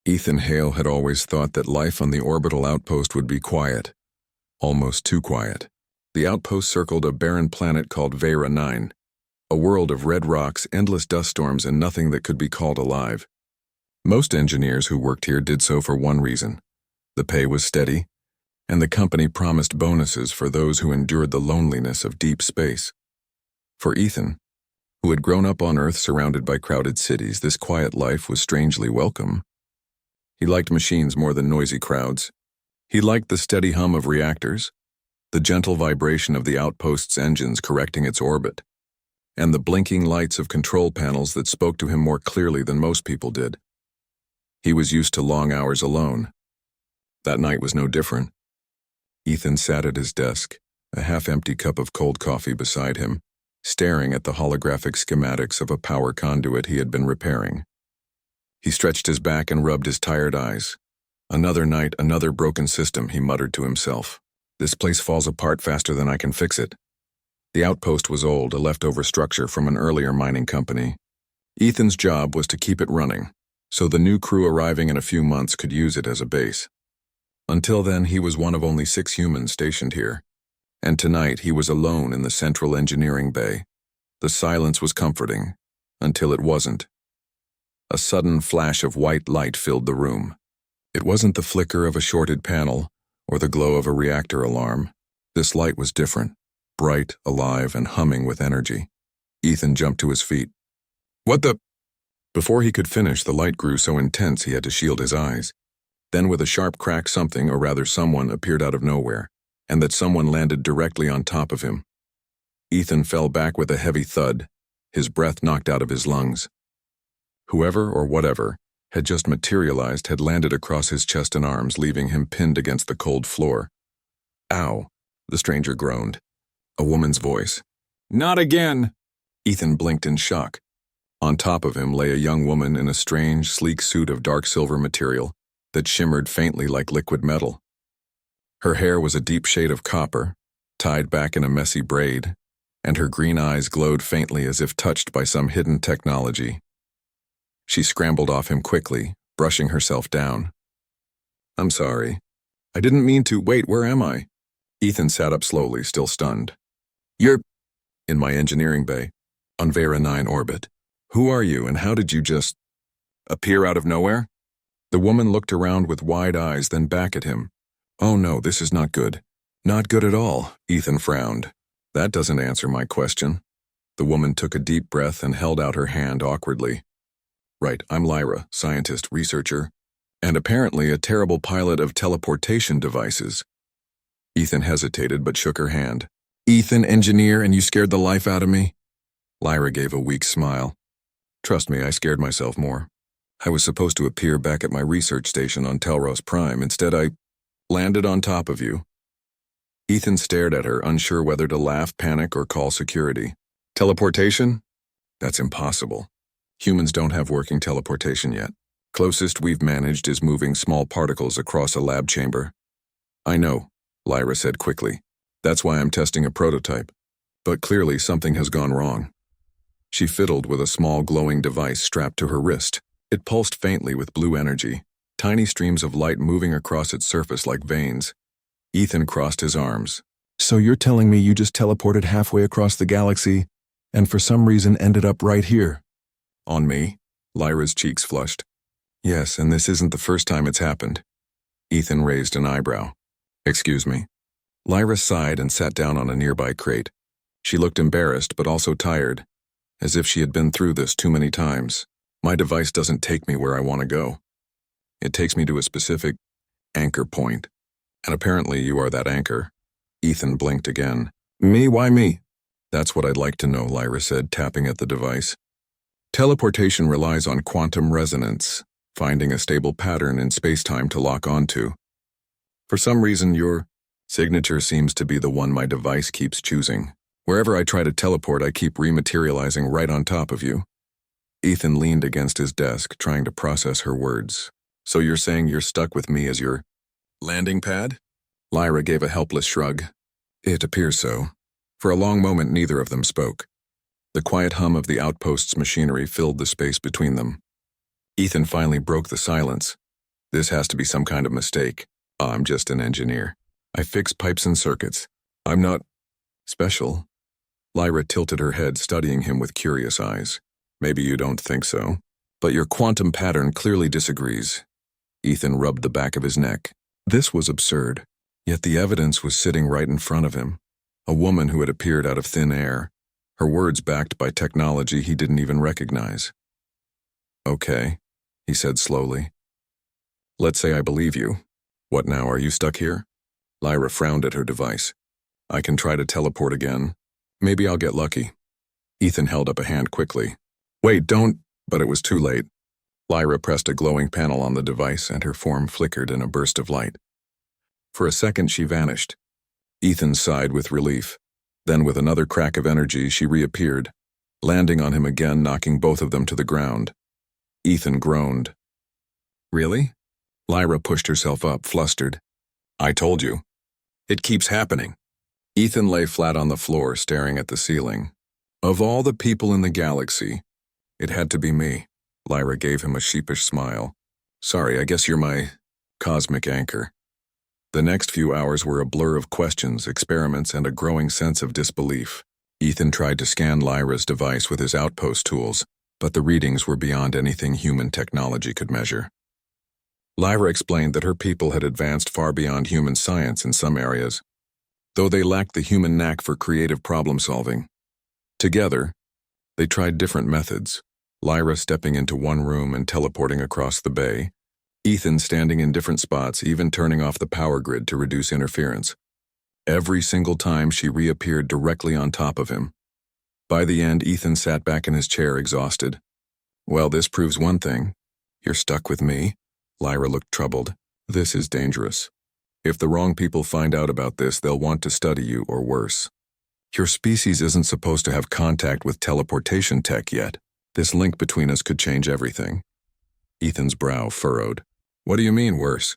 Ethan Hale had always thought that life on the orbital outpost would be quiet. Almost too quiet. The outpost circled a barren planet called Vera 9, a world of red rocks, endless dust storms, and nothing that could be called alive. Most engineers who worked here did so for one reason. The pay was steady, and the company promised bonuses for those who endured the loneliness of deep space. For Ethan, who had grown up on Earth surrounded by crowded cities, this quiet life was strangely welcome. He liked machines more than noisy crowds. He liked the steady hum of reactors, the gentle vibration of the outpost's engines correcting its orbit, and the blinking lights of control panels that spoke to him more clearly than most people did. He was used to long hours alone. That night was no different. Ethan sat at his desk, a half-empty cup of cold coffee beside him, staring at the holographic schematics of a power conduit he had been repairing. He stretched his back and rubbed his tired eyes. Another night, another broken system, he muttered to himself. This place falls apart faster than I can fix it. The outpost was old, a leftover structure from an earlier mining company. Ethan's job was to keep it running, so the new crew arriving in a few months could use it as a base. Until then, he was one of only 6 humans stationed here, and tonight he was alone in the central engineering bay. The silence was comforting, until it wasn't. A sudden flash of white light filled the room. It wasn't the flicker of a shorted panel or the glow of a reactor alarm. This light was different, bright, alive, and humming with energy. Ethan jumped to his feet. What the? Before he could finish, the light grew so intense he had to shield his eyes. Then with a sharp crack, something, or rather someone, appeared out of nowhere, and that someone landed directly on top of him. Ethan fell back with a heavy thud, his breath knocked out of his lungs. Whoever or whatever had just materialized had landed across his chest and arms, leaving him pinned against the cold floor. Ow, the stranger groaned. A woman's voice. Not again! Ethan blinked in shock. On top of him lay a young woman in a strange, sleek suit of dark silver material that shimmered faintly like liquid metal. Her hair was a deep shade of copper, tied back in a messy braid, and her green eyes glowed faintly as if touched by some hidden technology. She scrambled off him quickly, brushing herself down. I'm sorry. I didn't mean to. Wait, where am I? Ethan sat up slowly, still stunned. You're in my engineering bay, on Vera 9 orbit. Who are you, and how did you just appear out of nowhere? The woman looked around with wide eyes, then back at him. Oh no, this is not good. Not good at all, Ethan frowned. That doesn't answer my question. The woman took a deep breath and held out her hand awkwardly. Right, I'm Lyra, scientist, researcher, and apparently a terrible pilot of teleportation devices. Ethan hesitated but shook her hand. Ethan, engineer, and you scared the life out of me? Lyra gave a weak smile. Trust me, I scared myself more. I was supposed to appear back at my research station on Telros Prime. Instead, I landed on top of you. Ethan stared at her, unsure whether to laugh, panic, or call security. Teleportation? That's impossible. Humans don't have working teleportation yet. Closest we've managed is moving small particles across a lab chamber. I know, Lyra said quickly. That's why I'm testing a prototype. But clearly something has gone wrong. She fiddled with a small glowing device strapped to her wrist. It pulsed faintly with blue energy, tiny streams of light moving across its surface like veins. Ethan crossed his arms. So you're telling me you just teleported halfway across the galaxy and for some reason ended up right here? On me? Lyra's cheeks flushed. Yes, and this isn't the first time it's happened. Ethan raised an eyebrow. Excuse me. Lyra sighed and sat down on a nearby crate. She looked embarrassed but also tired, as if she had been through this too many times. My device doesn't take me where I want to go. It takes me to a specific anchor point, and apparently you are that anchor. Ethan blinked again. Me? Why me? That's what I'd like to know, Lyra said, tapping at the device. Teleportation relies on quantum resonance, finding a stable pattern in space-time to lock onto. For some reason, your signature seems to be the one my device keeps choosing. Wherever I try to teleport, I keep rematerializing right on top of you. Ethan leaned against his desk, trying to process her words. So you're saying you're stuck with me as your landing pad? Lyra gave a helpless shrug. It appears so. For a long moment, neither of them spoke. The quiet hum of the outpost's machinery filled the space between them. Ethan finally broke the silence. This has to be some kind of mistake. I'm just an engineer. I fix pipes and circuits. I'm not special. Lyra tilted her head, studying him with curious eyes. Maybe you don't think so, but your quantum pattern clearly disagrees. Ethan rubbed the back of his neck. This was absurd, yet the evidence was sitting right in front of him. A woman who had appeared out of thin air, her words backed by technology he didn't even recognize. Okay, he said slowly. Let's say I believe you. What now, are you stuck here? Lyra frowned at her device. I can try to teleport again. Maybe I'll get lucky. Ethan held up a hand quickly. Wait, don't, but it was too late. Lyra pressed a glowing panel on the device and her form flickered in a burst of light. For a second she vanished. Ethan sighed with relief. Then with another crack of energy she reappeared, landing on him again, knocking both of them to the ground. Ethan groaned. Really? Lyra pushed herself up, flustered. I told you. It keeps happening. Ethan lay flat on the floor, staring at the ceiling. Of all the people in the galaxy, it had to be me. Lyra gave him a sheepish smile. Sorry, I guess you're my cosmic anchor. The next few hours were a blur of questions, experiments, and a growing sense of disbelief. Ethan tried to scan Lyra's device with his outpost tools, but the readings were beyond anything human technology could measure. Lyra explained that her people had advanced far beyond human science in some areas, though they lacked the human knack for creative problem-solving. Together, they tried different methods, Lyra stepping into one room and teleporting across the bay, Ethan standing in different spots, even turning off the power grid to reduce interference. Every single time she reappeared directly on top of him. By the end, Ethan sat back in his chair, exhausted. Well, this proves one thing. You're stuck with me. Lyra looked troubled. This is dangerous. If the wrong people find out about this, they'll want to study you, or worse. Your species isn't supposed to have contact with teleportation tech yet. This link between us could change everything. Ethan's brow furrowed. What do you mean, worse?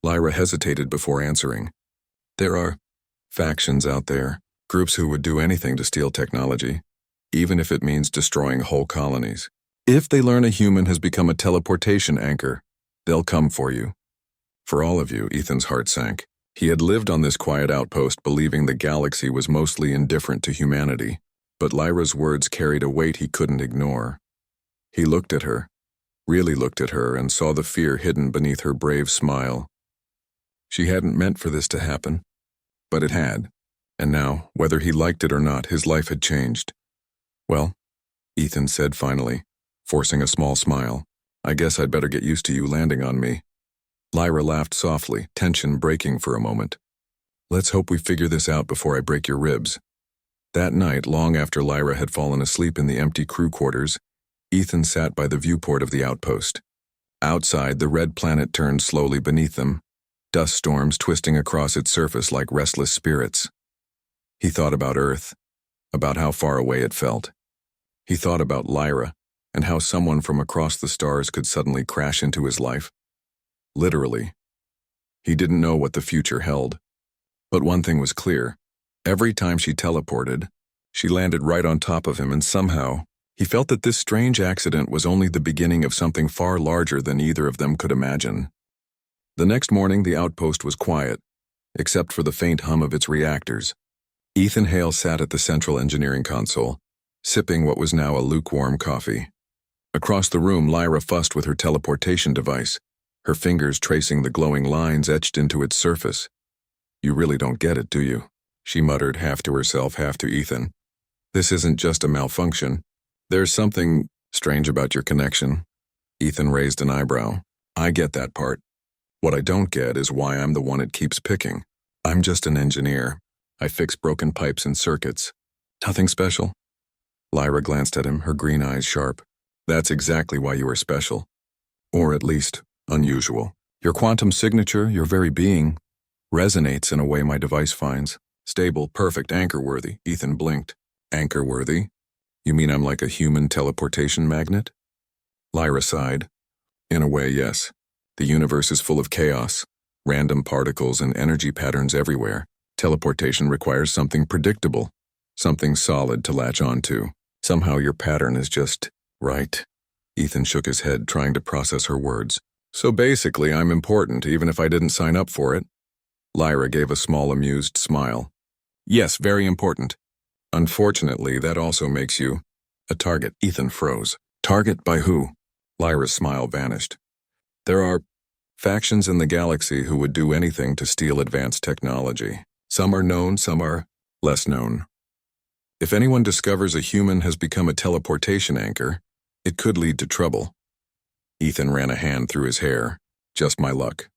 Lyra hesitated before answering. There are factions out there, groups who would do anything to steal technology, even if it means destroying whole colonies. If they learn a human has become a teleportation anchor, they'll come for you. For all of you, Ethan's heart sank. He had lived on this quiet outpost believing the galaxy was mostly indifferent to humanity, but Lyra's words carried a weight he couldn't ignore. He looked at her, really looked at her, and saw the fear hidden beneath her brave smile. She hadn't meant for this to happen, but it had, and now, whether he liked it or not, his life had changed. Well, Ethan said finally, forcing a small smile, I guess I'd better get used to you landing on me. Lyra laughed softly, tension breaking for a moment. Let's hope we figure this out before I break your ribs. That night, long after Lyra had fallen asleep in the empty crew quarters, Ethan sat by the viewport of the outpost. Outside, the red planet turned slowly beneath them, dust storms twisting across its surface like restless spirits. He thought about Earth, about how far away it felt. He thought about Lyra, and how someone from across the stars could suddenly crash into his life. Literally. He didn't know what the future held. But one thing was clear. Every time she teleported, she landed right on top of him, and somehow, he felt that this strange accident was only the beginning of something far larger than either of them could imagine. The next morning, the outpost was quiet, except for the faint hum of its reactors. Ethan Hale sat at the central engineering console, sipping what was now a lukewarm coffee. Across the room, Lyra fussed with her teleportation device, her fingers tracing the glowing lines etched into its surface. You really don't get it, do you? She muttered, half to herself, half to Ethan. This isn't just a malfunction. There's something strange about your connection. Ethan raised an eyebrow. I get that part. What I don't get is why I'm the one it keeps picking. I'm just an engineer. I fix broken pipes and circuits. Nothing special. Lyra glanced at him, her green eyes sharp. That's exactly why you are special. Or at least, unusual. Your quantum signature, your very being, resonates in a way my device finds. Stable, perfect, anchor-worthy. Ethan blinked. Anchor-worthy? You mean I'm like a human teleportation magnet? Lyra sighed. In a way, yes. The universe is full of chaos, random particles and energy patterns everywhere. Teleportation requires something predictable, something solid to latch onto. Somehow your pattern is just right. Ethan shook his head, trying to process her words. So basically, I'm important, even if I didn't sign up for it. Lyra gave a small amused smile. Yes, very important. Unfortunately, that also makes you a target. Ethan froze. Target by who? Lyra's smile vanished. There are factions in the galaxy who would do anything to steal advanced technology. Some are known, some are less known. If anyone discovers a human has become a teleportation anchor, it could lead to trouble. Ethan ran a hand through his hair. Just my luck.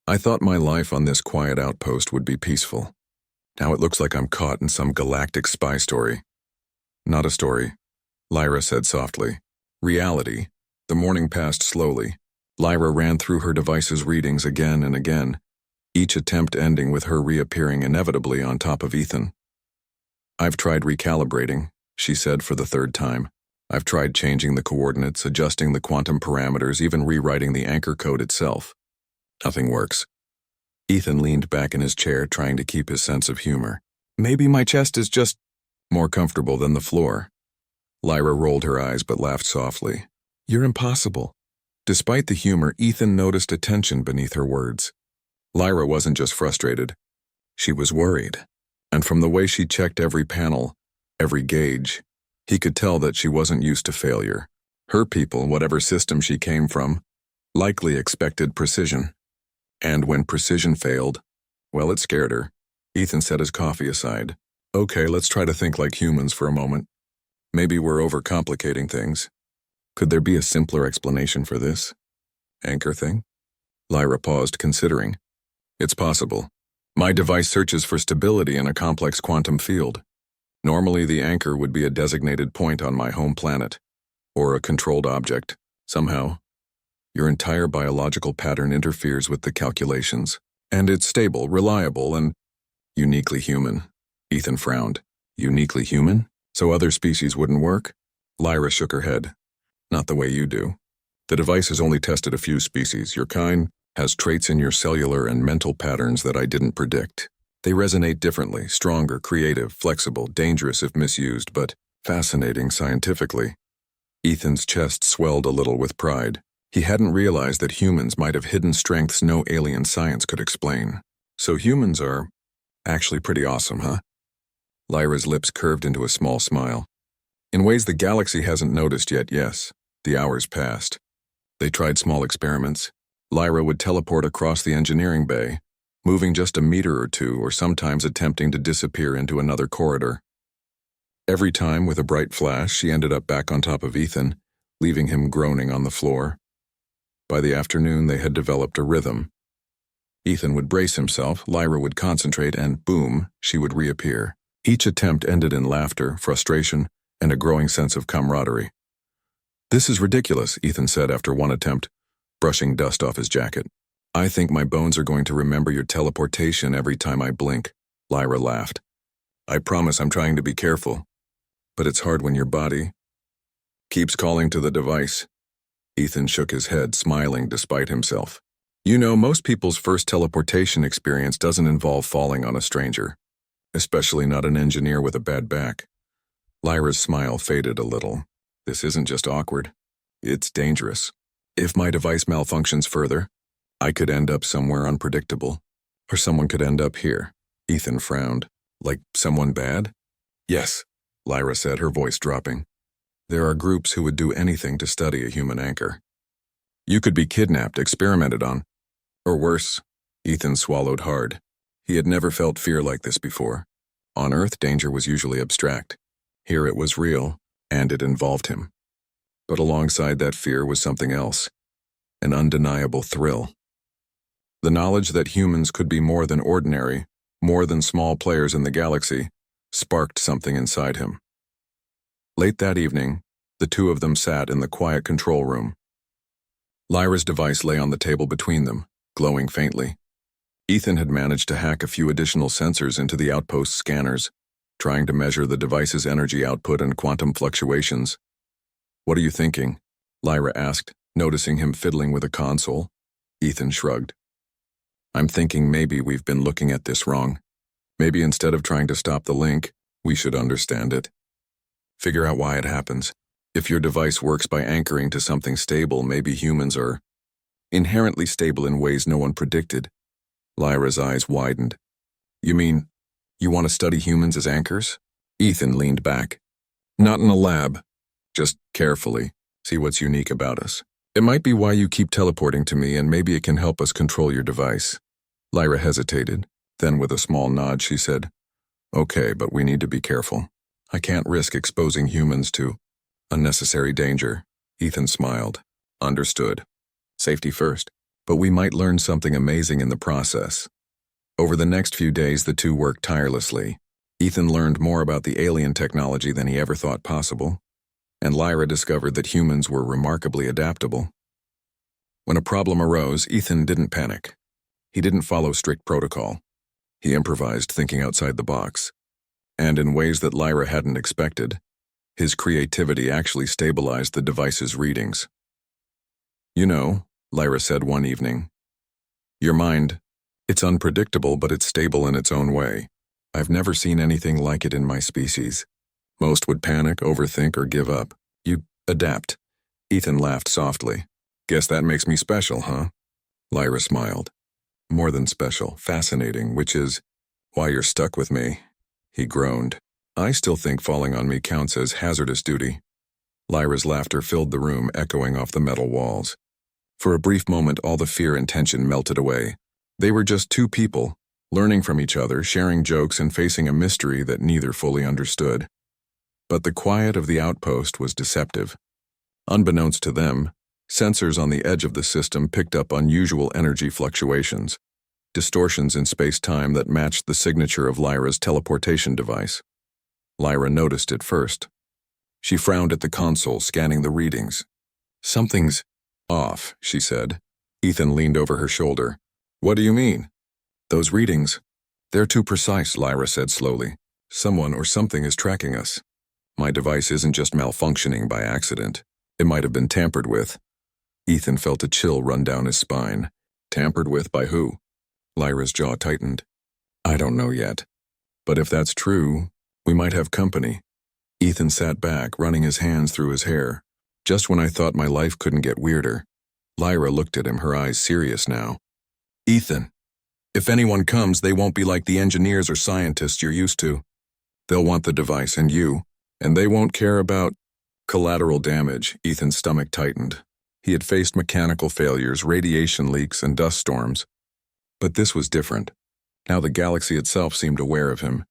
I thought my life on this quiet outpost would be peaceful. Now it looks like I'm caught in some galactic spy story. Not a story, Lyra said softly. Reality. The morning passed slowly. Lyra ran through her device's readings again and again, each attempt ending with her reappearing inevitably on top of Ethan. I've tried recalibrating, she said for the third time. I've tried changing the coordinates, adjusting the quantum parameters, even rewriting the anchor code itself. Nothing works. Ethan leaned back in his chair, trying to keep his sense of humor. Maybe my chest is just more comfortable than the floor. Lyra rolled her eyes but laughed softly. You're impossible. Despite the humor, Ethan noticed a tension beneath her words. Lyra wasn't just frustrated. She was worried. And from the way she checked every panel, every gauge, he could tell that she wasn't used to failure. Her people, whatever system she came from, likely expected precision. And when precision failed, well, it scared her. Ethan set his coffee aside. Okay, let's try to think like humans for a moment. Maybe we're overcomplicating things. Could there be a simpler explanation for this anchor thing? Lyra paused, considering. It's possible. My device searches for stability in a complex quantum field. Normally, the anchor would be a designated point on my home planet, or a controlled object. Somehow, your entire biological pattern interferes with the calculations, and it's stable, reliable, and uniquely human. Ethan frowned. Uniquely human? So other species wouldn't work? Lyra shook her head. Not the way you do. The device has only tested a few species. Your kind has traits in your cellular and mental patterns that I didn't predict. They resonate differently, stronger, creative, flexible, dangerous if misused, but fascinating scientifically. Ethan's chest swelled a little with pride. He hadn't realized that humans might have hidden strengths no alien science could explain. So humans are actually pretty awesome, huh? Lyra's lips curved into a small smile. In ways the galaxy hasn't noticed yet, yes. The hours passed. They tried small experiments. Lyra would teleport across the engineering bay, moving just a meter or two, or sometimes attempting to disappear into another corridor. Every time, with a bright flash, she ended up back on top of Ethan, leaving him groaning on the floor. By the afternoon, they had developed a rhythm. Ethan would brace himself, Lyra would concentrate, and boom, she would reappear. Each attempt ended in laughter, frustration, and a growing sense of camaraderie. This is ridiculous, Ethan said after one attempt, brushing dust off his jacket. I think my bones are going to remember your teleportation every time I blink. Lyra laughed. I promise I'm trying to be careful. But it's hard when your body keeps calling to the device. Ethan shook his head, smiling despite himself. You know, most people's first teleportation experience doesn't involve falling on a stranger, especially not an engineer with a bad back. Lyra's smile faded a little. This isn't just awkward. It's dangerous. If my device malfunctions further, I could end up somewhere unpredictable. Or someone could end up here. Ethan frowned. Like someone bad? Yes, Lyra said, her voice dropping. There are groups who would do anything to study a human anchor. You could be kidnapped, experimented on. Or worse. Ethan swallowed hard. He had never felt fear like this before. On Earth, danger was usually abstract. Here it was real, and it involved him. But alongside that fear was something else. An undeniable thrill. The knowledge that humans could be more than ordinary, more than small players in the galaxy, sparked something inside him. Late that evening, the two of them sat in the quiet control room. Lyra's device lay on the table between them, glowing faintly. Ethan had managed to hack a few additional sensors into the outpost scanners, trying to measure the device's energy output and quantum fluctuations. What are you thinking? Lyra asked, noticing him fiddling with a console. Ethan shrugged. I'm thinking maybe we've been looking at this wrong. Maybe instead of trying to stop the link, we should understand it. Figure out why it happens. If your device works by anchoring to something stable, maybe humans are inherently stable in ways no one predicted. Lyra's eyes widened. You mean, you want to study humans as anchors? Ethan leaned back. Not in a lab. Just carefully, see what's unique about us. It might be why you keep teleporting to me, and maybe it can help us control your device. Lyra hesitated. Then with a small nod she said, Okay, but we need to be careful. I can't risk exposing humans to unnecessary danger. Ethan smiled. Understood. Safety first. But we might learn something amazing in the process. Over the next few days, the two worked tirelessly. Ethan learned more about the alien technology than he ever thought possible, and Lyra discovered that humans were remarkably adaptable. When a problem arose, Ethan didn't panic. He didn't follow strict protocol. He improvised, thinking outside the box. And in ways that Lyra hadn't expected, his creativity actually stabilized the device's readings. You know, Lyra said one evening, your mind, it's unpredictable, but it's stable in its own way. I've never seen anything like it in my species. Most would panic, overthink, or give up. You adapt. Ethan laughed softly. Guess that makes me special, huh? Lyra smiled. More than special, fascinating, which is why you're stuck with me. He groaned. I still think falling on me counts as hazardous duty. Lyra's laughter filled the room, echoing off the metal walls. For a brief moment, all the fear and tension melted away. They were just two people, learning from each other, sharing jokes, and facing a mystery that neither fully understood. But the quiet of the outpost was deceptive. Unbeknownst to them, sensors on the edge of the system picked up unusual energy fluctuations, distortions in space-time that matched the signature of Lyra's teleportation device. Lyra noticed it first. She frowned at the console, scanning the readings. Something's off, she said. Ethan leaned over her shoulder. What do you mean? Those readings. They're too precise, Lyra said slowly. Someone or something is tracking us. My device isn't just malfunctioning by accident. It might have been tampered with. Ethan felt a chill run down his spine. Tampered with by who? Lyra's jaw tightened. I don't know yet. But if that's true, we might have company. Ethan sat back, running his hands through his hair. Just when I thought my life couldn't get weirder. Lyra looked at him, her eyes serious now. Ethan, if anyone comes, they won't be like the engineers or scientists you're used to. They'll want the device and you, and they won't care about collateral damage. Ethan's stomach tightened. He had faced mechanical failures, radiation leaks, and dust storms. But this was different. Now the galaxy itself seemed aware of him.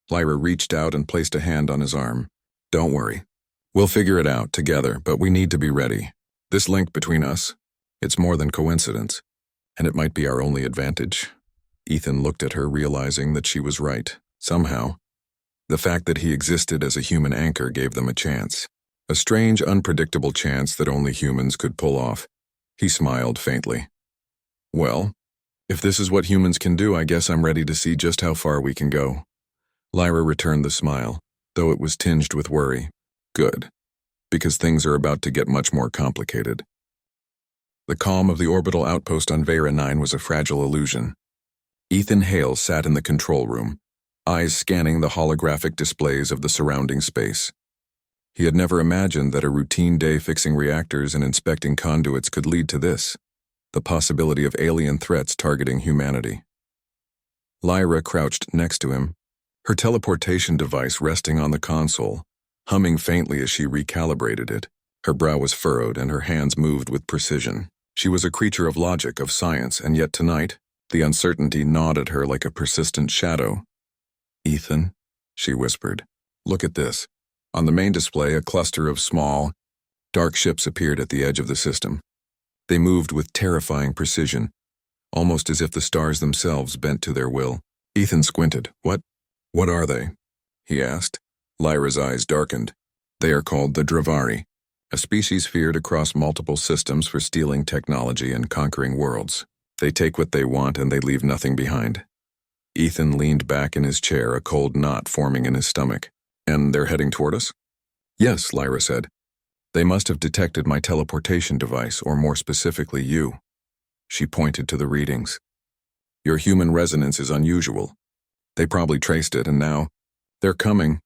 Lyra reached out and placed a hand on his arm. Don't worry. We'll figure it out together, but we need to be ready. This link between us, it's more than coincidence. And it might be our only advantage. Ethan looked at her, realizing that she was right. Somehow, the fact that he existed as a human anchor gave them a chance. A strange, unpredictable chance that only humans could pull off. He smiled faintly. Well, if this is what humans can do, I guess I'm ready to see just how far we can go. Lyra returned the smile, though it was tinged with worry. Good, because things are about to get much more complicated. The calm of the orbital outpost on Vera 9 was a fragile illusion. Ethan Hale sat in the control room, eyes scanning the holographic displays of the surrounding space. He had never imagined that a routine day fixing reactors and inspecting conduits could lead to this, the possibility of alien threats targeting humanity. Lyra crouched next to him, her teleportation device resting on the console, humming faintly as she recalibrated it. Her brow was furrowed and her hands moved with precision. She was a creature of logic, of science, and yet tonight, the uncertainty gnawed at her like a persistent shadow. Ethan, she whispered, look at this. On the main display, a cluster of small, dark ships appeared at the edge of the system. They moved with terrifying precision, almost as if the stars themselves bent to their will. Ethan squinted. What are they? He asked. Lyra's eyes darkened. They are called the Dravari, a species feared across multiple systems for stealing technology and conquering worlds. They take what they want and they leave nothing behind. Ethan leaned back in his chair, a cold knot forming in his stomach. And they're heading toward us? Yes, Lyra said. They must have detected my teleportation device, or more specifically you. She pointed to the readings. Your human resonance is unusual. They probably traced it, and now they're coming.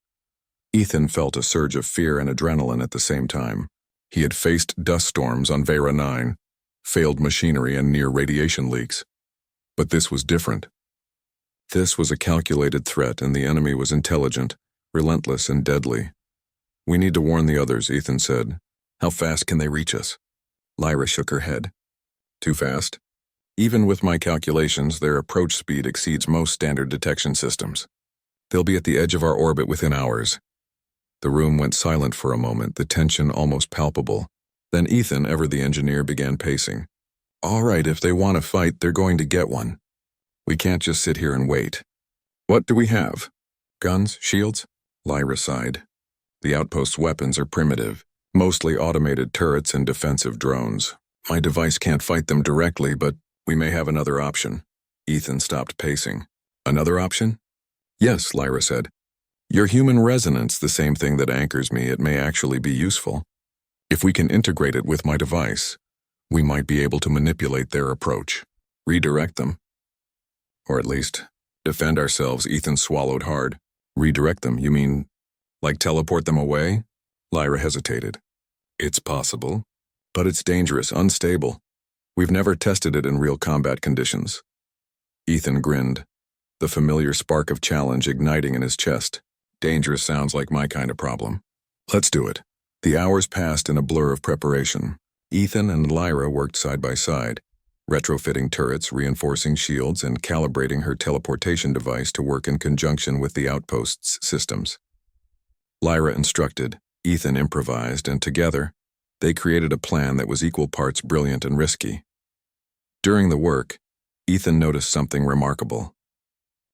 Ethan felt a surge of fear and adrenaline at the same time. He had faced dust storms on Vera 9, failed machinery, and near radiation leaks. But this was different. This was a calculated threat, and the enemy was intelligent, relentless, and deadly. "We need to warn the others," Ethan said. "How fast can they reach us?" Lyra shook her head. "Too fast? Even with my calculations, their approach speed exceeds most standard detection systems. They'll be at the edge of our orbit within hours." The room went silent for a moment, the tension almost palpable. Then Ethan, ever the engineer, began pacing. "All right, if they want to fight, they're going to get one. We can't just sit here and wait." "What do we have? Guns? Shields?" Lyra sighed. "The outpost's weapons are primitive, mostly automated turrets and defensive drones. My device can't fight them directly, but we may have another option." Ethan stopped pacing. "Another option?" "Yes," Lyra said. "Your human resonance, the same thing that anchors me, it may actually be useful. If we can integrate it with my device, we might be able to manipulate their approach, redirect them. Or at least, defend ourselves." Ethan swallowed hard. "Redirect them, you mean, like teleport them away?" Lyra hesitated. "It's possible, but it's dangerous, unstable. We've never tested it in real combat conditions." Ethan grinned, the familiar spark of challenge igniting in his chest. "Dangerous sounds like my kind of problem. Let's do it." The hours passed in a blur of preparation. Ethan and Lyra worked side by side, retrofitting turrets, reinforcing shields, and calibrating her teleportation device to work in conjunction with the outpost's systems. Lyra instructed, Ethan improvised, and together, they created a plan that was equal parts brilliant and risky. During the work, Ethan noticed something remarkable.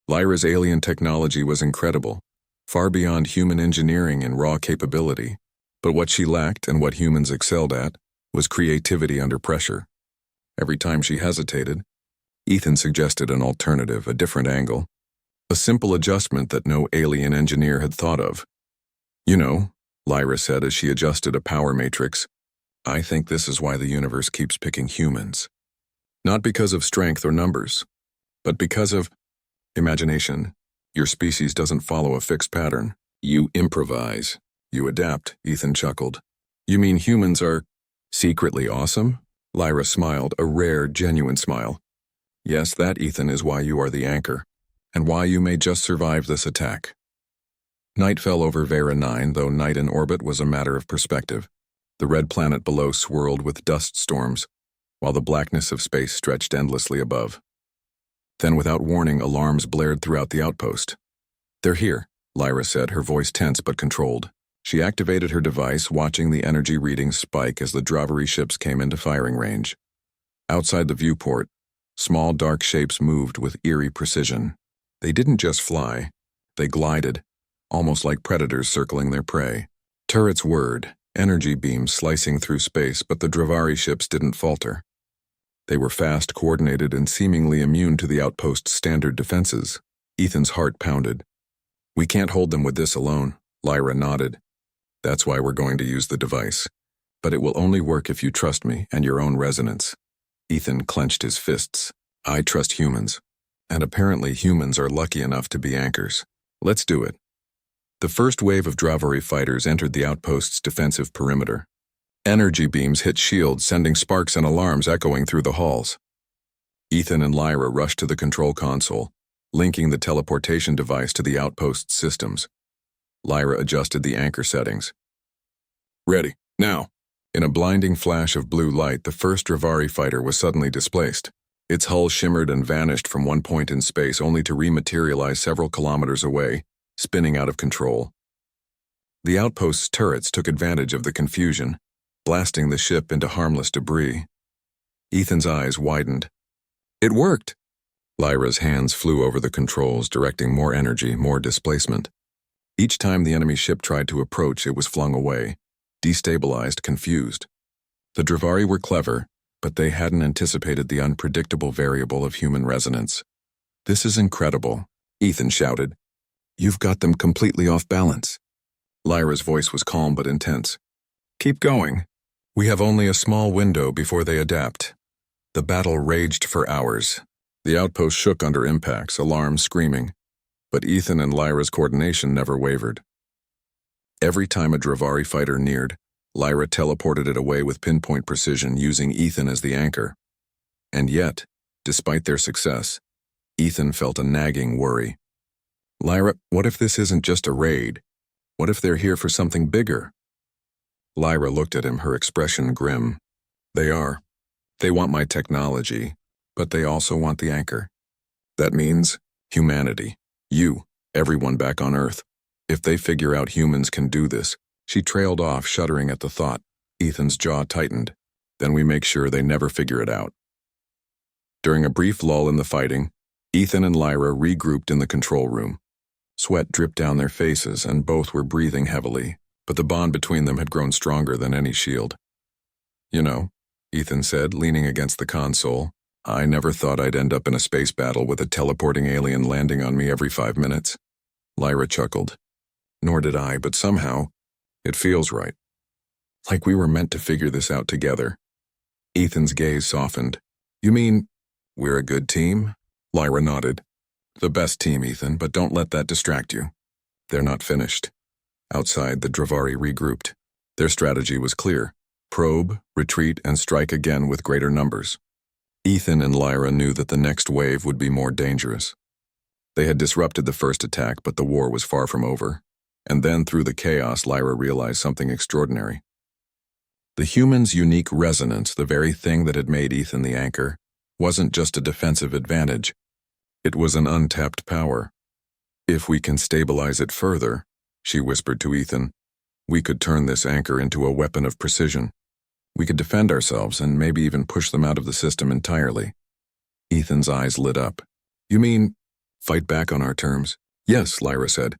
Lyra's alien technology was incredible, far beyond human engineering and raw capability, but what she lacked and what humans excelled at was creativity under pressure. Every time she hesitated, Ethan suggested an alternative, a different angle, a simple adjustment that no alien engineer had thought of. "You know," Lyra said as she adjusted a power matrix, "I think this is why the universe keeps picking humans. Not because of strength or numbers, but because of imagination. Your species doesn't follow a fixed pattern. You improvise. You adapt," Ethan chuckled. "You mean humans are secretly awesome?" Lyra smiled, a rare, genuine smile. "Yes, that, Ethan, is why you are the anchor, and why you may just survive this attack." Night fell over Vera 9, though night in orbit was a matter of perspective. The red planet below swirled with dust storms, while the blackness of space stretched endlessly above. Then, without warning, alarms blared throughout the outpost. "They're here," Lyra said, her voice tense but controlled. She activated her device, watching the energy readings spike as the Dravery ships came into firing range. Outside the viewport, small dark shapes moved with eerie precision. They didn't just fly, they glided, almost like predators circling their prey. Turrets whirred, energy beams slicing through space, but the Dravery ships didn't falter. They were fast, coordinated, and seemingly immune to the outpost's standard defenses. Ethan's heart pounded. "We can't hold them with this alone," Lyra nodded. "That's why we're going to use the device. But it will only work if you trust me and your own resonance." Ethan clenched his fists. "I trust humans. And apparently humans are lucky enough to be anchors. Let's do it." The first wave of Dravery fighters entered the outpost's defensive perimeter. Energy beams hit shields, sending sparks and alarms echoing through the halls. Ethan and Lyra rushed to the control console, linking the teleportation device to the outpost's systems. Lyra adjusted the anchor settings. "Ready, now." In a blinding flash of blue light, the first Dravery fighter was suddenly displaced. Its hull shimmered and vanished from one point in space, only to rematerialize several kilometers away, spinning out of control. The outpost's turrets took advantage of the confusion, blasting the ship into harmless debris. Ethan's eyes widened. "It worked!" Lyra's hands flew over the controls, directing more energy, more displacement. Each time the enemy ship tried to approach, it was flung away, destabilized, confused. The Dravery were clever, but they hadn't anticipated the unpredictable variable of human resonance. "This is incredible," Ethan shouted. "You've got them completely off balance." Lyra's voice was calm but intense. "Keep going. We have only a small window before they adapt." The battle raged for hours. The outpost shook under impacts, alarms screaming. But Ethan and Lyra's coordination never wavered. Every time a Dravery fighter neared, Lyra teleported it away with pinpoint precision using Ethan as the anchor. And yet, despite their success, Ethan felt a nagging worry. Lyra, what if this isn't just a raid? What if they're here for something bigger? Lyra looked at him, her expression grim. They are. They want my technology, but they also want the anchor. That means humanity. You, everyone back on Earth. If they figure out humans can do this. She trailed off, shuddering at the thought. Ethan's jaw tightened. Then we make sure they never figure it out. During a brief lull in the fighting, Ethan and Lyra regrouped in the control room. Sweat dripped down their faces, and both were breathing heavily, but the bond between them had grown stronger than any shield. You know, Ethan said, leaning against the console, I never thought I'd end up in a space battle with a teleporting alien landing on me every 5 minutes. Lyra chuckled. Nor did I, but somehow, it feels right. Like we were meant to figure this out together. Ethan's gaze softened. You mean, we're a good team? Lyra nodded. The best team, Ethan, but don't let that distract you. They're not finished. Outside, the Dravari regrouped. Their strategy was clear. Probe, retreat, and strike again with greater numbers. Ethan and Lyra knew that the next wave would be more dangerous. They had disrupted the first attack, but the war was far from over. And then, through the chaos, Lyra realized something extraordinary. The humans' unique resonance, the very thing that had made Ethan the anchor, wasn't just a defensive advantage. It was an untapped power. If we can stabilize it further, she whispered to Ethan, we could turn this anchor into a weapon of precision. We could defend ourselves and maybe even push them out of the system entirely. Ethan's eyes lit up. You mean, fight back on our terms? Yes, Lyra said.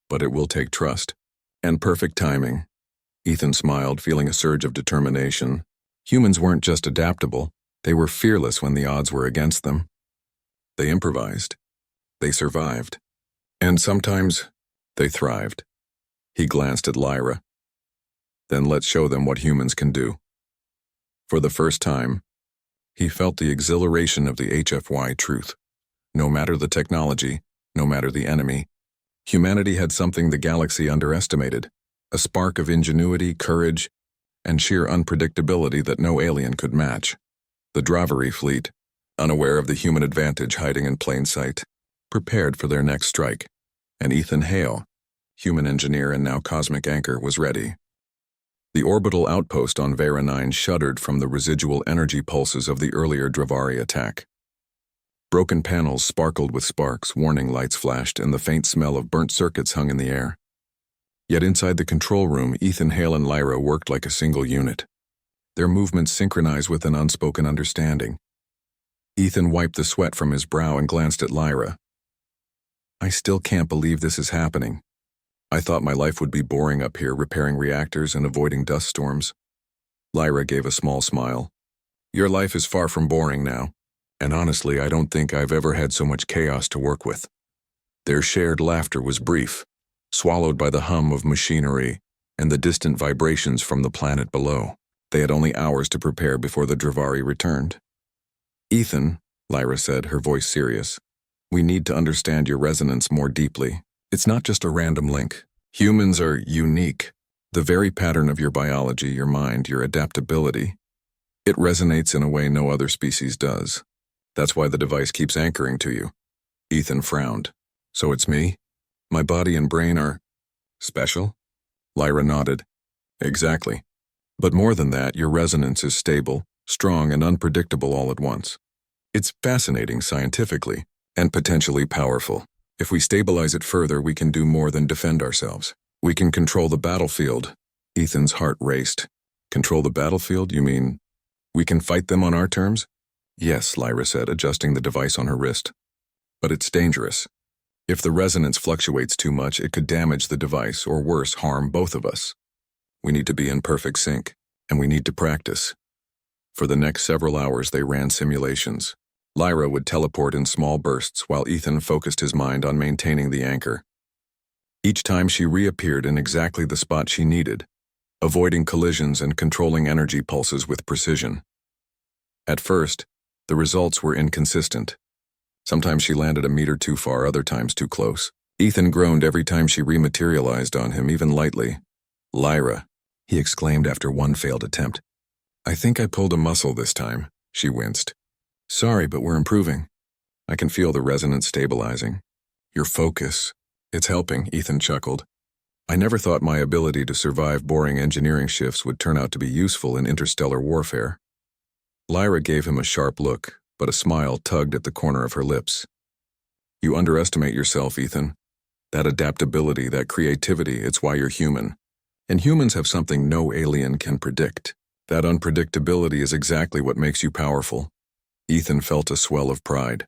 But it will take trust. And perfect timing. Ethan smiled, feeling a surge of determination. Humans weren't just adaptable, they were fearless when the odds were against them. They improvised. They survived. And sometimes, they thrived. He glanced at Lyra. Then let's show them what humans can do. For the first time, he felt the exhilaration of the HFY truth. No matter the technology, no matter the enemy, humanity had something the galaxy underestimated, a spark of ingenuity, courage, and sheer unpredictability that no alien could match. The Dravari fleet, unaware of the human advantage hiding in plain sight, prepared for their next strike, and Ethan Hale, human engineer and now cosmic anchor, was ready. The orbital outpost on Vera 9 shuddered from the residual energy pulses of the earlier Dravari attack. Broken panels sparkled with sparks, warning lights flashed, and the faint smell of burnt circuits hung in the air. Yet inside the control room, Ethan Hale and Lyra worked like a single unit. Their movements synchronized with an unspoken understanding. Ethan wiped the sweat from his brow and glanced at Lyra. I still can't believe this is happening. I thought my life would be boring up here, repairing reactors and avoiding dust storms. Lyra gave a small smile. Your life is far from boring now. And honestly, I don't think I've ever had so much chaos to work with. Their shared laughter was brief, swallowed by the hum of machinery and the distant vibrations from the planet below. They had only hours to prepare before the Dravari returned. Ethan, Lyra said, her voice serious, we need to understand your resonance more deeply. It's not just a random link. Humans are unique. The very pattern of your biology, your mind, your adaptability, it resonates in a way no other species does. That's why the device keeps anchoring to you. Ethan frowned. So it's me? My body and brain are special? Lyra nodded. Exactly. But more than that, your resonance is stable, strong, and unpredictable all at once. It's fascinating scientifically, and potentially powerful. If we stabilize it further, we can do more than defend ourselves. We can control the battlefield. Ethan's heart raced. Control the battlefield, you mean? We can fight them on our terms? Yes, Lyra said, adjusting the device on her wrist. But it's dangerous. If the resonance fluctuates too much, it could damage the device, or worse, harm both of us. We need to be in perfect sync, and we need to practice. For the next several hours, they ran simulations. Lyra would teleport in small bursts while Ethan focused his mind on maintaining the anchor. Each time she reappeared in exactly the spot she needed, avoiding collisions and controlling energy pulses with precision. At first, the results were inconsistent. Sometimes she landed a meter too far, other times too close. Ethan groaned every time she rematerialized on him, even lightly. Lyra, he exclaimed after one failed attempt. "I think I pulled a muscle this time," she winced. "Sorry, but we're improving. I can feel the resonance stabilizing. Your focus. It's helping," Ethan chuckled. "I never thought my ability to survive boring engineering shifts would turn out to be useful in interstellar warfare." Lyra gave him a sharp look, but a smile tugged at the corner of her lips. "You underestimate yourself, Ethan. That adaptability, that creativity, it's why you're human. And humans have something no alien can predict. That unpredictability is exactly what makes you powerful." Ethan felt a swell of pride.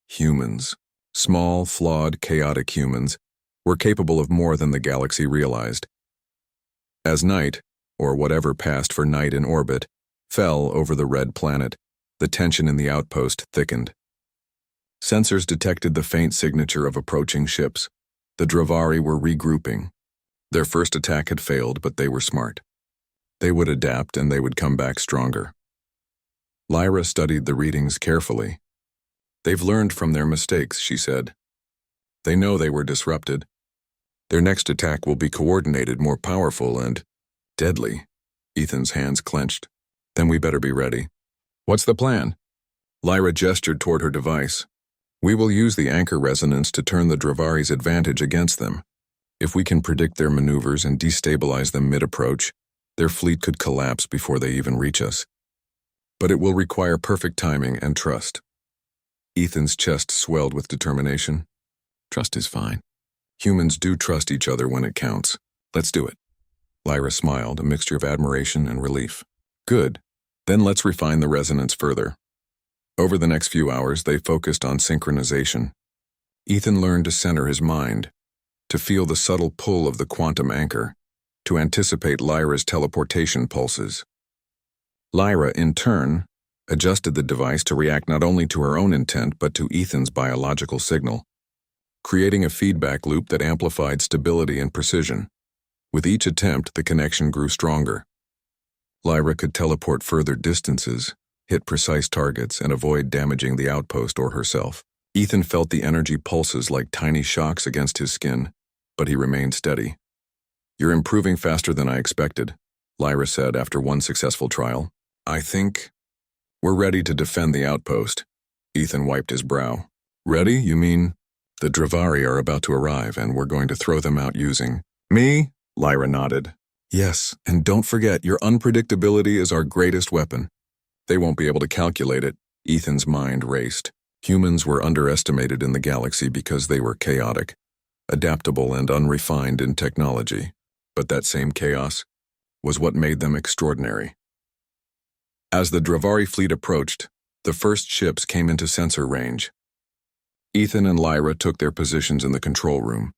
Humans, small, flawed, chaotic humans, were capable of more than the galaxy realized. As night, or whatever passed for night in orbit, fell over the red planet, the tension in the outpost thickened. Sensors detected the faint signature of approaching ships. The Dravari were regrouping. Their first attack had failed, but they were smart. They would adapt and they would come back stronger. Lyra studied the readings carefully. "They've learned from their mistakes," she said. "They know they were disrupted. Their next attack will be coordinated, more powerful, and deadly." Ethan's hands clenched. "Then we better be ready." "What's the plan?" Lyra gestured toward her device. "We will use the anchor resonance to turn the Dravari's advantage against them. If we can predict their maneuvers and destabilize them mid-approach, their fleet could collapse before they even reach us. But it will require perfect timing and trust." Ethan's chest swelled with determination. "Trust is fine. Humans do trust each other when it counts. Let's do it." Lyra smiled, a mixture of admiration and relief. "Good. Then let's refine the resonance further." Over the next few hours, they focused on synchronization. Ethan learned to center his mind, to feel the subtle pull of the quantum anchor, to anticipate Lyra's teleportation pulses. Lyra, in turn, adjusted the device to react not only to her own intent but to Ethan's biological signal, creating a feedback loop that amplified stability and precision. With each attempt, the connection grew stronger. Lyra could teleport further distances, hit precise targets, and avoid damaging the outpost or herself. Ethan felt the energy pulses like tiny shocks against his skin, but he remained steady. "You're improving faster than I expected," Lyra said after one successful trial. "I think we're ready to defend the outpost." Ethan wiped his brow. "Ready? You mean the Dravari are about to arrive and we're going to throw them out using me?" Lyra nodded. "Yes, and don't forget, your unpredictability is our greatest weapon. They won't be able to calculate it." Ethan's mind raced. Humans were underestimated in the galaxy because they were chaotic, adaptable and unrefined in technology. But that same chaos was what made them extraordinary. As the Dravari fleet approached, the first ships came into sensor range. Ethan and Lyra took their positions in the control room.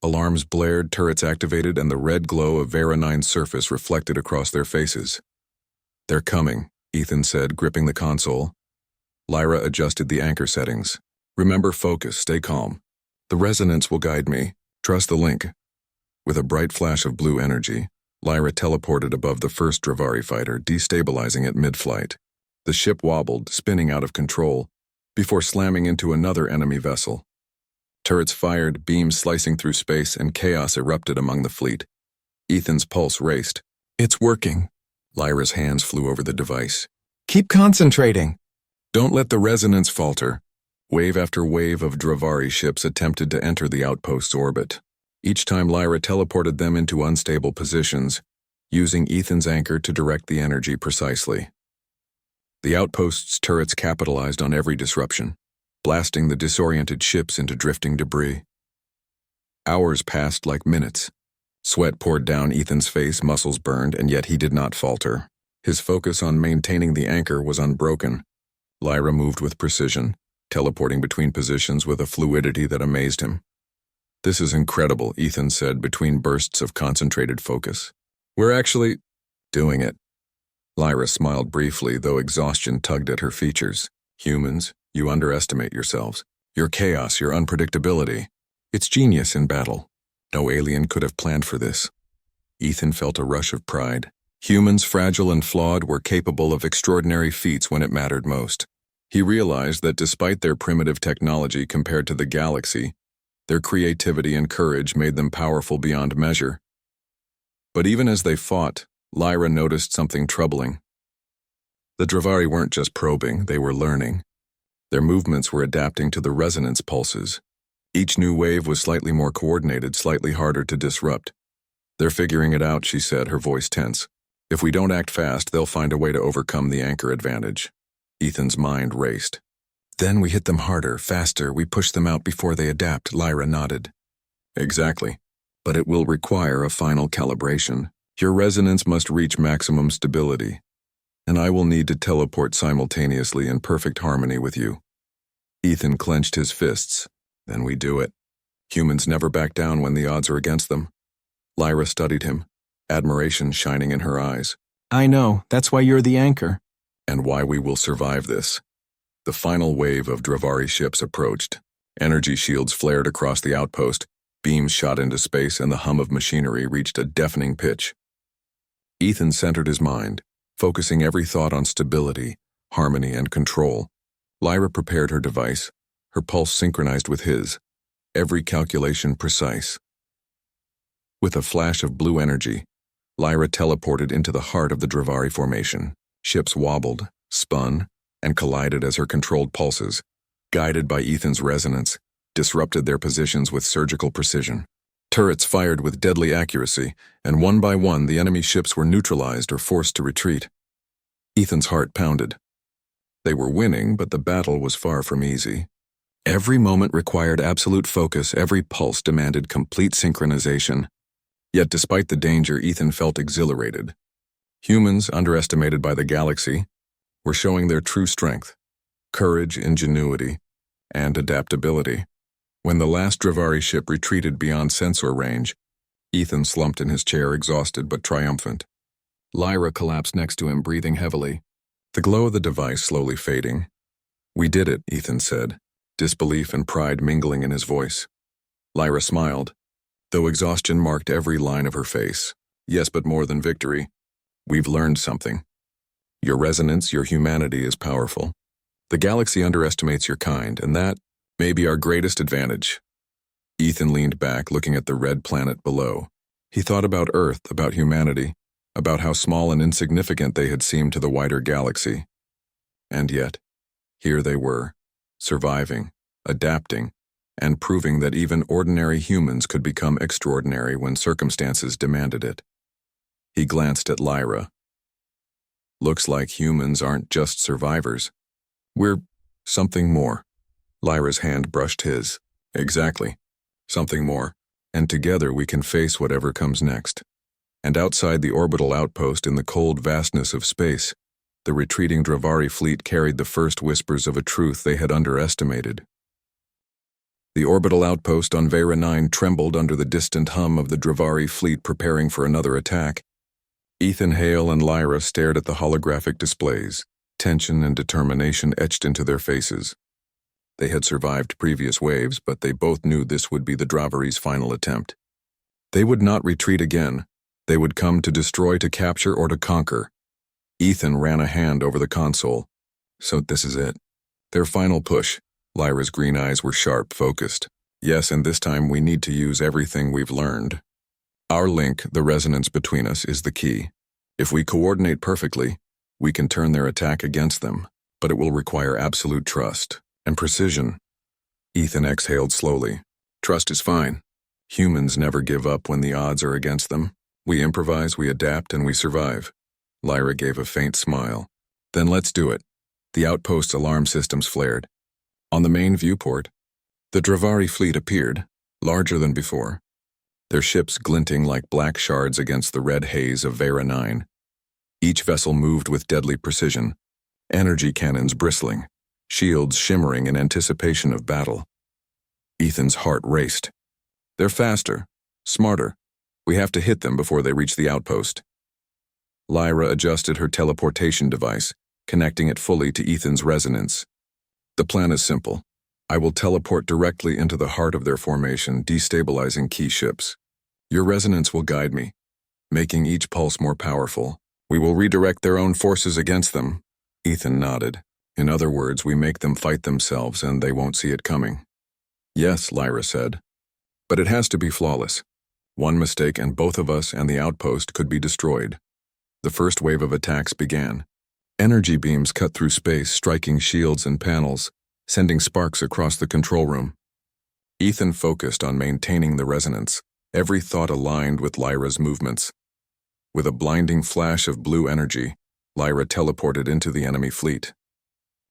Alarms blared, turrets activated, and the red glow of Vera 9's surface reflected across their faces. "They're coming," Ethan said, gripping the console. Lyra adjusted the anchor settings. "Remember focus, stay calm. The resonance will guide me. Trust the link." With a bright flash of blue energy, Lyra teleported above the first Dravari fighter, destabilizing it mid-flight. The ship wobbled, spinning out of control, before slamming into another enemy vessel. Turrets fired, beams slicing through space, and chaos erupted among the fleet. Ethan's pulse raced. "It's working." Lyra's hands flew over the device. "Keep concentrating." "Don't let the resonance falter." Wave after wave of Dravari ships attempted to enter the outpost's orbit. Each time Lyra teleported them into unstable positions, using Ethan's anchor to direct the energy precisely. The outpost's turrets capitalized on every disruption, blasting the disoriented ships into drifting debris. Hours passed like minutes. Sweat poured down Ethan's face, muscles burned, and yet he did not falter. His focus on maintaining the anchor was unbroken. Lyra moved with precision, teleporting between positions with a fluidity that amazed him. "This is incredible," Ethan said between bursts of concentrated focus. "We're actually doing it." Lyra smiled briefly, though exhaustion tugged at her features. "Humans, you underestimate yourselves. Your chaos, your unpredictability. It's genius in battle. No alien could have planned for this." Ethan felt a rush of pride. Humans, fragile and flawed, were capable of extraordinary feats when it mattered most. He realized that despite their primitive technology compared to the galaxy, their creativity and courage made them powerful beyond measure. But even as they fought, Lyra noticed something troubling. The Dravari weren't just probing, they were learning. Their movements were adapting to the resonance pulses. Each new wave was slightly more coordinated, slightly harder to disrupt. "They're figuring it out," she said, her voice tense. "If we don't act fast, they'll find a way to overcome the anchor advantage." Ethan's mind raced. "Then we hit them harder, faster, we push them out before they adapt," Lyra nodded. "Exactly. But it will require a final calibration. Your resonance must reach maximum stability, and I will need to teleport simultaneously in perfect harmony with you." Ethan clenched his fists. "Then we do it. Humans never back down when the odds are against them." Lyra studied him, admiration shining in her eyes. "I know, that's why you're the anchor." "And why we will survive this." The final wave of Dravari ships approached. Energy shields flared across the outpost, beams shot into space, and the hum of machinery reached a deafening pitch. Ethan centered his mind, focusing every thought on stability, harmony, and control. Lyra prepared her device, her pulse synchronized with his, every calculation precise. With a flash of blue energy, Lyra teleported into the heart of the Dravari formation. Ships wobbled, spun, and collided as her controlled pulses, guided by Ethan's resonance, disrupted their positions with surgical precision. Turrets fired with deadly accuracy, and one by one the enemy ships were neutralized or forced to retreat. Ethan's heart pounded. They were winning, but the battle was far from easy. Every moment required absolute focus, every pulse demanded complete synchronization. Yet despite the danger, Ethan felt exhilarated. Humans, underestimated by the galaxy, were showing their true strength: courage, ingenuity, and adaptability. When the last Dravari ship retreated beyond sensor range, Ethan slumped in his chair, exhausted but triumphant. Lyra collapsed next to him, breathing heavily, the glow of the device slowly fading. "We did it," Ethan said, disbelief and pride mingling in his voice. Lyra smiled, though exhaustion marked every line of her face. "Yes, but more than victory. We've learned something. Your resonance, your humanity is powerful. The galaxy underestimates your kind, and that may be our greatest advantage." Ethan leaned back, looking at the red planet below. He thought about Earth, about humanity, about how small and insignificant they had seemed to the wider galaxy. And yet, here they were, surviving, adapting, and proving that even ordinary humans could become extraordinary when circumstances demanded it. He glanced at Lyra. "Looks like humans aren't just survivors. We're something more." Lyra's hand brushed his. "Exactly. Something more. And together we can face whatever comes next." And outside the orbital outpost in the cold vastness of space, the retreating Dravari fleet carried the first whispers of a truth they had underestimated. The orbital outpost on Vera 9 trembled under the distant hum of the Dravari fleet preparing for another attack. Ethan, Hale, and Lyra stared at the holographic displays, tension and determination etched into their faces. They had survived previous waves, but they both knew this would be the Dravari's final attempt. They would not retreat again. They would come to destroy, to capture, or to conquer. Ethan ran a hand over the console. "So this is it. Their final push." Lyra's green eyes were sharp, focused. "Yes, and this time we need to use everything we've learned. Our link, the resonance between us, is the key. If we coordinate perfectly, we can turn their attack against them, but it will require absolute trust and precision." Ethan exhaled slowly. "Trust is fine. Humans never give up when the odds are against them. We improvise, we adapt, and we survive." Lyra gave a faint smile. "Then let's do it." The outpost's alarm systems flared. On the main viewport, the Dravari fleet appeared, larger than before, their ships glinting like black shards against the red haze of Vera 9. Each vessel moved with deadly precision, energy cannons bristling, shields shimmering in anticipation of battle. Ethan's heart raced. "They're faster, smarter. We have to hit them before they reach the outpost." Lyra adjusted her teleportation device, connecting it fully to Ethan's resonance. "The plan is simple. I will teleport directly into the heart of their formation, destabilizing key ships. Your resonance will guide me, making each pulse more powerful. We will redirect their own forces against them." Ethan nodded. "In other words, we make them fight themselves and they won't see it coming." "Yes," Lyra said. "But it has to be flawless. One mistake and both of us and the outpost could be destroyed. The first wave of attacks began. Energy beams cut through space, striking shields and panels, sending sparks across the control room. Ethan focused on maintaining the resonance, every thought aligned with Lyra's movements. With a blinding flash of blue energy, Lyra teleported into the enemy fleet.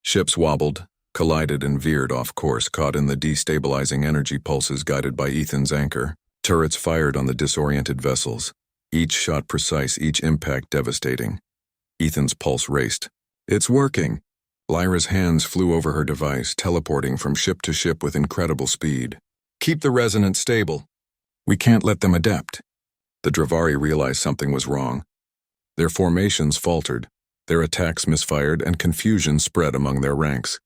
Ships wobbled, collided and veered off course, caught in the destabilizing energy pulses guided by Ethan's anchor. Turrets fired on the disoriented vessels, each shot precise, each impact devastating. Ethan's pulse raced. It's working! Lyra's hands flew over her device, teleporting from ship to ship with incredible speed. Keep the resonance stable. We can't let them adapt. The Dravari realized something was wrong. Their formations faltered, their attacks misfired, and confusion spread among their ranks.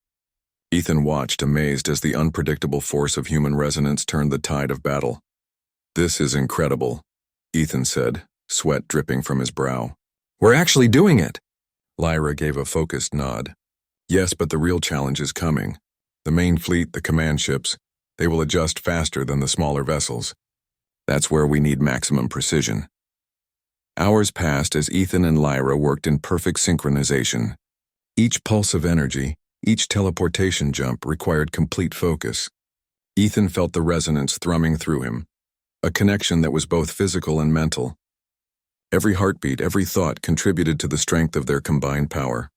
Ethan watched, amazed, as the unpredictable force of human resonance turned the tide of battle. This is incredible, Ethan said, sweat dripping from his brow. We're actually doing it! Lyra gave a focused nod. Yes, but the real challenge is coming. The main fleet, the command ships, they will adjust faster than the smaller vessels. That's where we need maximum precision. Hours passed as Ethan and Lyra worked in perfect synchronization. Each pulse of energy, each teleportation jump required complete focus. Ethan felt the resonance thrumming through him, a connection that was both physical and mental. Every heartbeat, every thought contributed to the strength of their combined power.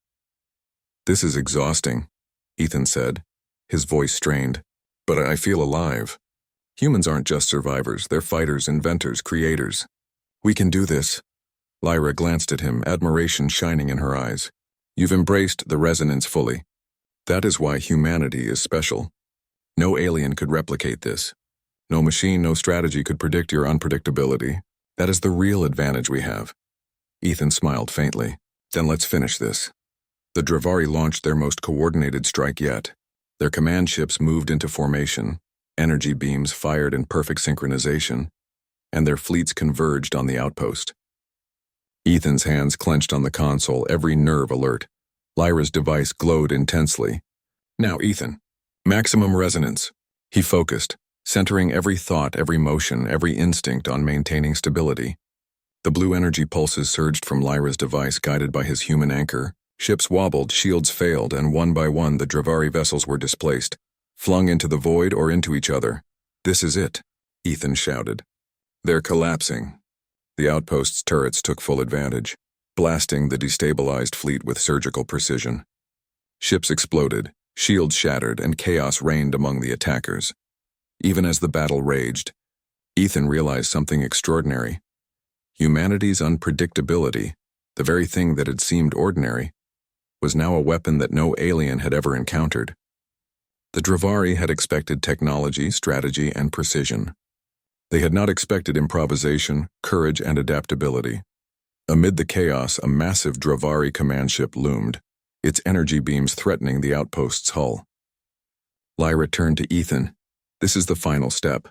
This is exhausting, Ethan said, his voice strained. But I feel alive. Humans aren't just survivors, they're fighters, inventors, creators. We can do this. Lyra glanced at him, admiration shining in her eyes. You've embraced the resonance fully. That is why humanity is special. No alien could replicate this. No machine, no strategy could predict your unpredictability. That is the real advantage we have. Ethan smiled faintly. Then let's finish this. The Dravari launched their most coordinated strike yet. Their command ships moved into formation, energy beams fired in perfect synchronization, and their fleets converged on the outpost. Ethan's hands clenched on the console, every nerve alert. Lyra's device glowed intensely. Now, Ethan. Maximum resonance. He focused, centering every thought, every motion, every instinct on maintaining stability. The blue energy pulses surged from Lyra's device, guided by his human anchor. Ships wobbled, shields failed, and one by one the Dravari vessels were displaced, flung into the void or into each other. This is it, Ethan shouted. They're collapsing. The outpost's turrets took full advantage, blasting the destabilized fleet with surgical precision. Ships exploded, shields shattered, and chaos reigned among the attackers. Even as the battle raged, Ethan realized something extraordinary. Humanity's unpredictability, the very thing that had seemed ordinary, was now a weapon that no alien had ever encountered. The Dravari had expected technology, strategy, and precision. They had not expected improvisation, courage, and adaptability. Amid the chaos, a massive Dravari command ship loomed, its energy beams threatening the outpost's hull. Lyra turned to Ethan. This is the final step.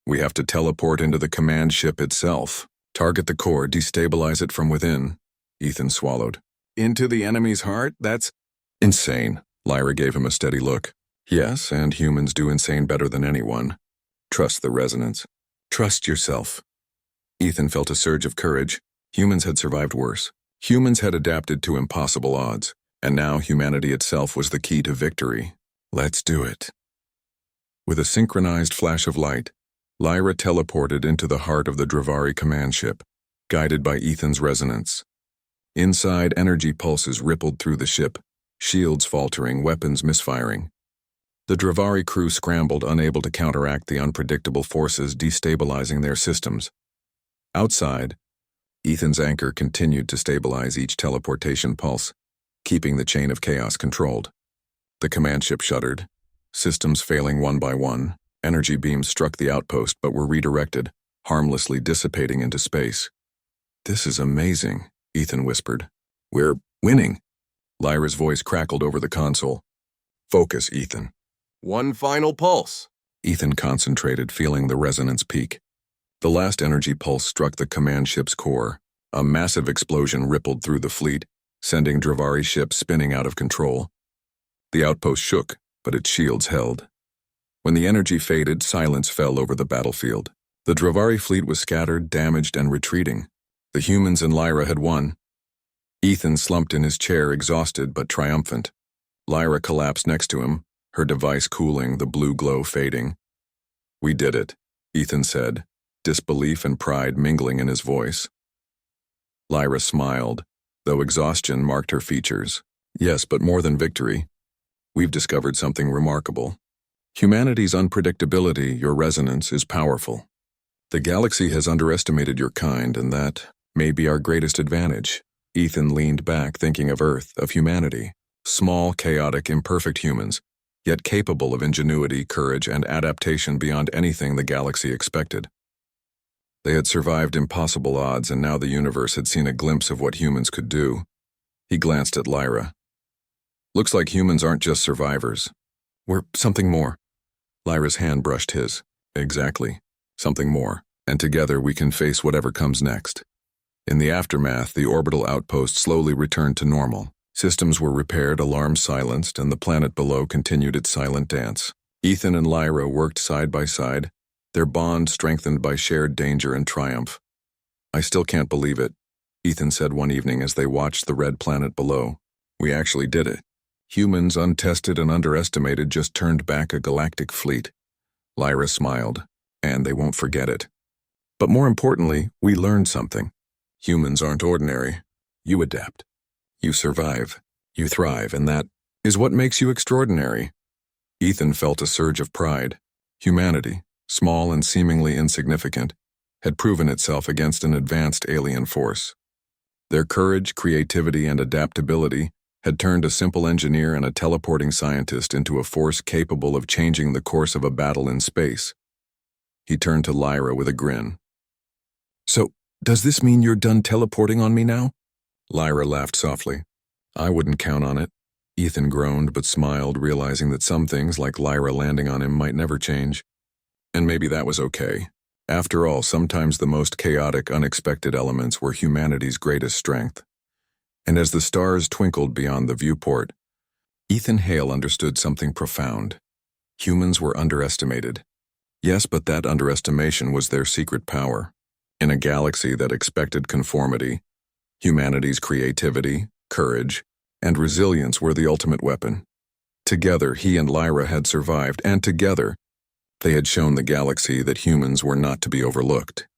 We have to teleport into the command ship itself. Target the core, destabilize it from within. Ethan swallowed. Into the enemy's heart? That's insane. Lyra gave him a steady look. Yes, and humans do insane better than anyone. Trust the resonance. Trust yourself. Ethan felt a surge of courage. Humans had survived worse. Humans had adapted to impossible odds, and now humanity itself was the key to victory. Let's do it. With a synchronized flash of light, Lyra teleported into the heart of the Dravari command ship, guided by Ethan's resonance. Inside, energy pulses rippled through the ship, shields faltering, weapons misfiring. The Dravari crew scrambled, unable to counteract the unpredictable forces destabilizing their systems. Outside, Ethan's anchor continued to stabilize each teleportation pulse, keeping the chain of chaos controlled. The command ship shuddered, systems failing one by one. Energy beams struck the outpost but were redirected, harmlessly dissipating into space. This is amazing, Ethan whispered. We're winning. Lyra's voice crackled over the console. Focus, Ethan. One final pulse. Ethan concentrated, feeling the resonance peak. The last energy pulse struck the command ship's core. A massive explosion rippled through the fleet, sending Dravari ships spinning out of control. The outpost shook, but its shields held. When the energy faded, silence fell over the battlefield. The Dravari fleet was scattered, damaged, and retreating. The humans and Lyra had won. Ethan slumped in his chair, exhausted but triumphant. Lyra collapsed next to him, her device cooling, the blue glow fading. "We did it," Ethan said, disbelief and pride mingling in his voice. Lyra smiled, though exhaustion marked her features. "Yes, but more than victory. We've discovered something remarkable. Humanity's unpredictability, your resonance, is powerful. The galaxy has underestimated your kind, and that may be our greatest advantage." Ethan leaned back, thinking of Earth, of humanity. Small, chaotic, imperfect humans, yet capable of ingenuity, courage, and adaptation beyond anything the galaxy expected. They had survived impossible odds, and now the universe had seen a glimpse of what humans could do. He glanced at Lyra. "Looks like humans aren't just survivors. We're something more." Lyra's hand brushed his. "Exactly. Something more. And together we can face whatever comes next." In the aftermath, the orbital outpost slowly returned to normal. Systems were repaired, alarms silenced, and the planet below continued its silent dance. Ethan and Lyra worked side by side, their bond strengthened by shared danger and triumph. "I still can't believe it," Ethan said one evening as they watched the red planet below. "We actually did it. Humans, untested and underestimated, just turned back a galactic fleet." Lyra smiled. "And they won't forget it. But more importantly, we learned something. Humans aren't ordinary. You adapt. You survive. You thrive, and that is what makes you extraordinary." Ethan felt a surge of pride. Humanity, small and seemingly insignificant, had proven itself against an advanced alien force. Their courage, creativity, and adaptability had turned a simple engineer and a teleporting scientist into a force capable of changing the course of a battle in space. He turned to Lyra with a grin. "So, does this mean you're done teleporting on me now?" Lyra laughed softly. "I wouldn't count on it." Ethan groaned but smiled, realizing that some things, like Lyra landing on him, might never change. And maybe that was okay. After all, sometimes the most chaotic, unexpected elements were humanity's greatest strength. And as the stars twinkled beyond the viewport, Ethan Hale understood something profound. Humans were underestimated. Yes, but that underestimation was their secret power. In a galaxy that expected conformity, humanity's creativity, courage, and resilience were the ultimate weapon. Together, he and Lyra had survived, and together, they had shown the galaxy that humans were not to be overlooked.